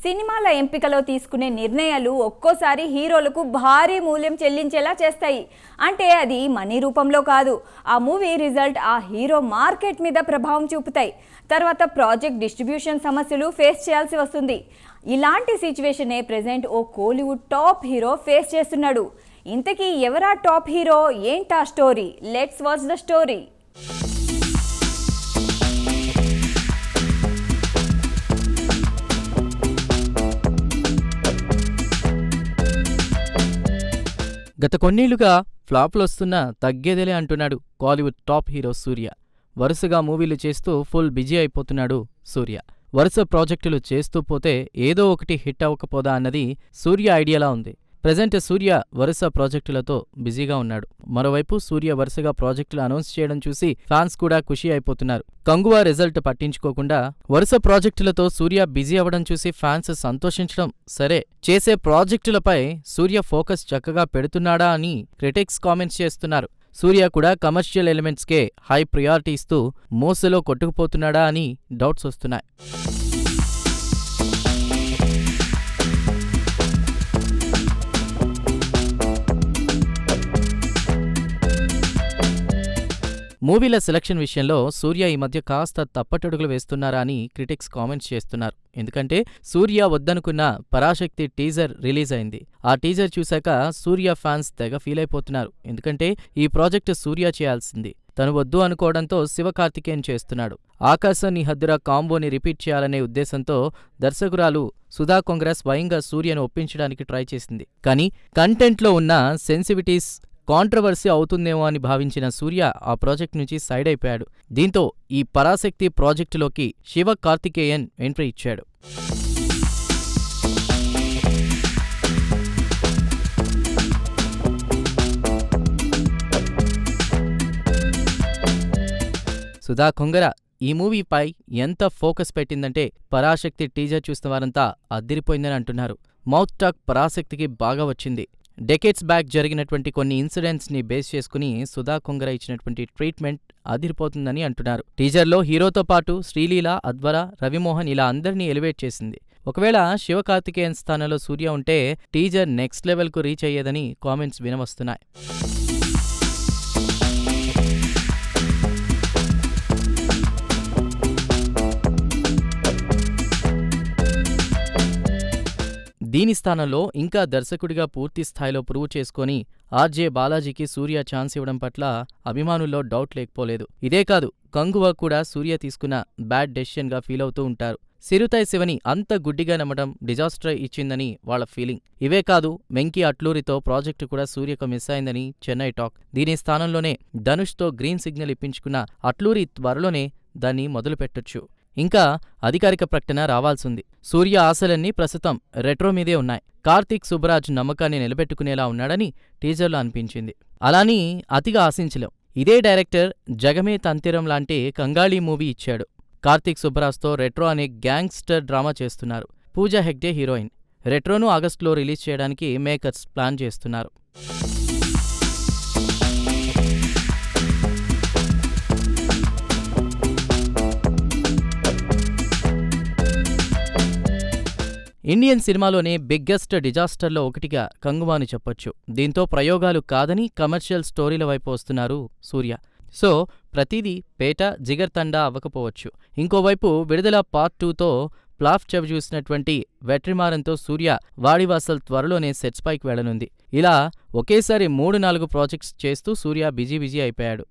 సినిమాల ఎంపికలో తీసుకునే నిర్ణయాలు ఒక్కోసారి హీరోలకు భారీ మూల్యం చెల్లించేలా చేస్తాయి. అంటే అది మనీ రూపంలో కాదు, ఆ మూవీ రిజల్ట్ ఆ హీరో మార్కెట్ మీద ప్రభావం చూపుతాయి. తర్వాత ప్రాజెక్ట్ డిస్ట్రిబ్యూషన్ సమస్యలు ఫేస్ చేయాల్సి వస్తుంది. ఇలాంటి సిచ్యువేషనే ప్రెజెంట్ ఓ కోలీవుడ్ టాప్ హీరో ఫేస్ చేస్తున్నాడు. ఇంతకీ ఎవరా టాప్ హీరో, ఏంటా story? Let's watch the story. గత కొన్నేళ్లుగా ఫ్లాప్లొస్తున్న తగ్గేదేలే అంటున్నాడు కాలీవుడ్ టాప్ హీరో సూర్య. వరుసగా మూవీలు చేస్తూ ఫుల్ బిజీ అయిపోతున్నాడు సూర్య. వరుస ప్రాజెక్టులు చేస్తూ పోతే ఏదో ఒకటి హిట్ అవ్వకపోదా అన్నది సూర్య ఐడియాలా ఉంది. ప్రెజెంట్ సూర్య వరుస ప్రాజెక్టులతో బిజీగా ఉన్నాడు. మరోవైపు సూర్య వరుసగా ప్రాజెక్టులు అనౌన్స్ చేయడం చూసి ఫ్యాన్స్ కూడా ఖుషీ అయిపోతున్నారు. కంగువా రిజల్ట్ పట్టించుకోకుండా వరుస ప్రాజెక్టులతో సూర్య బిజీ అవ్వడం చూసి ఫ్యాన్స్ సంతోషించడం సరే, చేసే ప్రాజెక్టులపై సూర్య ఫోకస్ చక్కగా పెడుతున్నాడా అని క్రిటిక్స్ కామెంట్స్ చేస్తున్నారు. సూర్య కూడా కమర్షియల్ ఎలిమెంట్స్కే హై ప్రియారిటీ ఇస్తూ మోసలో కొట్టుకుపోతున్నాడా అని డౌట్స్ వస్తున్నాయి. మూవీల సెలక్షన్ విషయంలో సూర్య ఈ మధ్య కాస్త తప్పటడుగులు వేస్తున్నారా అని క్రిటిక్స్ కామెంట్స్ చేస్తున్నారు. ఎందుకంటే సూర్య వద్దనుకున్న పరాశక్తి టీజర్ రిలీజ్ అయింది. ఆ టీజర్ చూశాక సూర్య ఫ్యాన్స్ తెగ ఫీల్ అయిపోతున్నారు. ఎందుకంటే ఈ ప్రాజెక్టు సూర్య చేయాల్సింది తను వద్దు అనుకోవడంతో శివకార్తికేయన్ చేస్తున్నాడు. ఆకాశం నీ హద్దురా కాంబోని రిపీట్ చేయాలనే ఉద్దేశంతో దర్శకురాలు సుధా కొంగ్రా స్వయంగా సూర్యను ఒప్పించడానికి ట్రై చేసింది. కానీ కంటెంట్లో ఉన్న సెన్సివిటీస్ కాంట్రవర్సీ అవుతుందేమో అని భావించిన సూర్య ఆ ప్రాజెక్ట్ నుంచి సైడ్ అయిపోయాడు. దీంతో ఈ పరాశక్తి ప్రాజెక్టులోకి శివకార్తికేయన్ ఎంట్రీ ఇచ్చాడు. సుధా కొంగరా ఈ మూవీపై ఎంత ఫోకస్ పెట్టిందంటే పరాశక్తి టీజర్ చూసిన వారంతా అద్దిరిపోయిందని అంటున్నారు. మౌత్ టాక్ పరాశక్తికి బాగా వచ్చింది. డెకేడ్స్ బ్యాక్ జరిగినటువంటి కొన్ని ఇన్సిడెంట్స్ని బేస్ చేసుకుని సుధా కొంగర ఇచ్చినటువంటి ట్రీట్మెంట్ అదిరిపోతుందని అంటున్నారు. టీజర్లో హీరోతో పాటు శ్రీలీల, అద్వర, రవిమోహన్ ఇలా అందరినీ ఎలివేట్ చేసింది. ఒకవేళ శివకార్తికేయన్ స్థానంలో సూర్య ఉంటే టీజర్ నెక్స్ట్ లెవెల్కు రీచ్ అయ్యేదని కామెంట్స్ వినవస్తున్నాయి. దీని స్థానంలో ఇంకా దర్శకుడిగా పూర్తి స్థాయిలో ప్రూవ్ చేసుకొని ఆర్జే బాలాజీకి సూర్య ఛాన్స్ ఇవ్వడం పట్ల అభిమానుల్లో డౌట్ లేకపోలేదు. ఇదే కాదు, కంగువా కూడా సూర్య తీసుకున్న బ్యాడ్ డెసిషన్గా ఫీల్ అవుతూ ఉంటారు. సిరుతై శివని అంత గుడ్డిగా నమ్మడం డిజాస్టర్ ఇచ్చిందని వాళ్ల ఫీలింగ్. ఇవే కాదు, వెంకీ అట్లూరితో ప్రాజెక్టు కూడా సూర్యకు మిస్ అయిందని చెన్నై టాక్. దీని స్థానంలోనే ధనుష్తో గ్రీన్ సిగ్నల్ ఇప్పించుకున్న అట్లూరి త్వరలోనే దాన్ని మొదలుపెట్టొచ్చు. ఇంకా అధికారిక ప్రకటన రావాల్సింది. సూర్య ఆశలన్నీ ప్రస్తుతం రెట్రో మీదే ఉన్నాయి. కార్తీక్ సుబ్బరాజ్ నమ్మకాన్ని నిలబెట్టుకునేలా ఉన్నాడని టీజర్లో అనిపించింది. అలాని అతిగా ఆశించలేం. ఇదే డైరెక్టర్ జగమే తంతిరం లాంటి కంగాళీ మూవీ ఇచ్చాడు. కార్తీక్ సుబ్బరాజ్తో రెట్రో అనే గ్యాంగ్స్టర్ డ్రామా చేస్తున్నారు. పూజా హెగ్డే హీరోయిన్. రెట్రోను ఆగస్టులో రిలీజ్ చేయడానికి మేకర్స్ ప్లాన్ చేస్తున్నారు. ఇండియన్ సినిమాలోనే బిగ్గెస్ట్ డిజాస్టర్లో ఒకటిగా కంగువాని చెప్పొచ్చు. దీంతో ప్రయోగాలు కాదని కమర్షియల్ స్టోరీల వైపు వస్తున్నారు సూర్య. సో ప్రతిదీ పేట జిగర్తండా అవ్వకపోవచ్చు. ఇంకోవైపు విడుదల పార్ట్ 2తో ప్లాఫ్ చవిచూసినటువంటి వెట్రిమారన్తో సూర్య వాడివాసల్ త్వరలోనే సెట్స్ పైకి వెళ్లనుంది. ఇలా ఒకేసారి 3-4 ప్రాజెక్ట్స్ చేస్తూ సూర్య బిజీ అయిపోయాడు.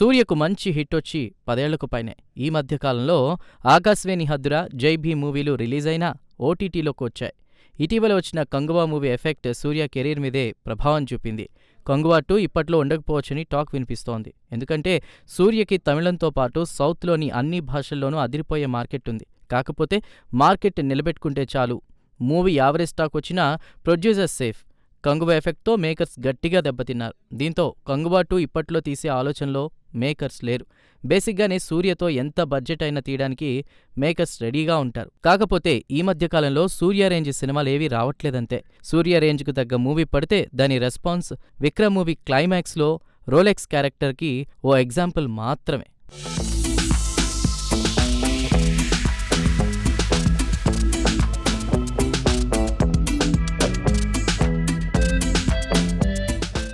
సూర్యకు మంచి హిట్ వచ్చి 10 ఏళ్లకు పైనే. ఈ మధ్యకాలంలో ఆకాశమే నీ హద్దురా, జై భీమ్ మూవీలు రిలీజ్ అయినా ఓటీటీలోకి వచ్చాయి. ఇటీవల వచ్చిన కంగువా మూవీ ఎఫెక్ట్ సూర్య కెరీర్ మీదే ప్రభావం చూపింది. కంగువా 2 ఇప్పట్లో ఉండకపోవచ్చని టాక్ వినిపిస్తోంది. ఎందుకంటే సూర్యకి తమిళంతో పాటు సౌత్లోని అన్ని భాషల్లోనూ అదిరిపోయే మార్కెట్ ఉంది. కాకపోతే మార్కెట్ నిలబెట్టుకుంటే చాలు. మూవీ యావరేజ్ టాక్ వచ్చినా ప్రొడ్యూసర్ సేఫ్. కంగువ ఎఫెక్ట్తో మేకర్స్ గట్టిగా దెబ్బతిన్నారు. దీంతో కంగువ 2 ఇప్పట్లో తీసే ఆలోచనలో మేకర్స్ లేరు. బేసిక్గానే సూర్యతో ఎంత బడ్జెట్ అయినా తీయడానికి మేకర్స్ రెడీగా ఉంటారు. కాకపోతే ఈ మధ్యకాలంలో సూర్య రేంజ్ సినిమాలేవీ రావట్లేదంతే. సూర్య రేంజ్కు తగ్గ మూవీ పడితే దాని రెస్పాన్స్ విక్రమ్ మూవీ క్లైమాక్స్లో రోలెక్స్ క్యారెక్టర్కి ఓ ఎగ్జాంపుల్ మాత్రమే.